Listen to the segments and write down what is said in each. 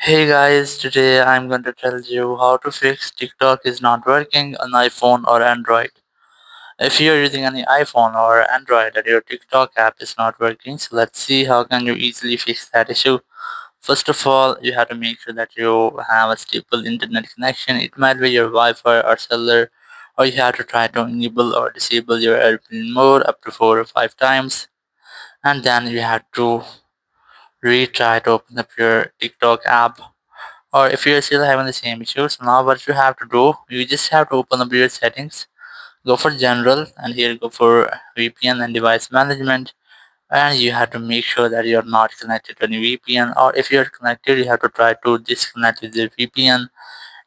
Hey guys, today I'm going to tell you how to fix TikTok is not working on iPhone or Android. If you're using any iPhone or Android and your TikTok app is not working, so let's see how can you easily fix that issue. First of all, you have to make sure that you have a stable internet connection. It might be your Wi-Fi or cellular, or you have to try to enable or disable your airplane mode up to 4 or 5 times, and then you have to retry to open up your TikTok app. Or if you're still having the same issues, now what you have to do, you just have to open up your settings, go for general, and here go for VPN and device management, and you have to make sure that you're not connected to any VPN, or if you're connected, you have to try to disconnect with the VPN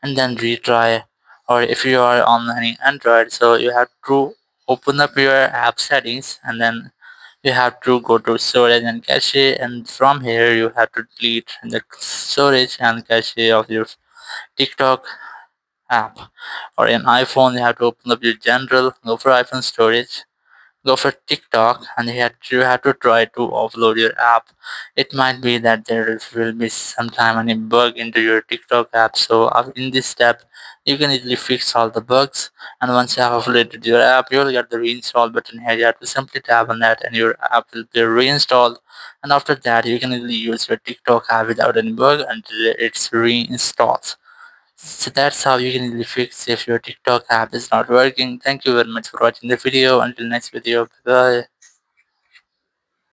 and then retry. Or if you are on any Android, so you have to open up your app settings and then you have to go to storage and cache, and from here you have to delete the storage and cache of your TikTok app. Or in iPhone, you have to open up your general, go for iPhone storage, go for TikTok, and you have to try to offload your app. It might be that there will be sometime any bug into your TikTok app. So in this step, you can easily fix all the bugs. And once you have offloaded your app, you'll get the reinstall button here. You have to simply tap on that, and your app will be reinstalled. And after that, you can easily use your TikTok app without any bug until it's reinstalled. So that's how you can easily fix if your TikTok app is not working. Thank you very much for watching the video. Until next video, bye bye.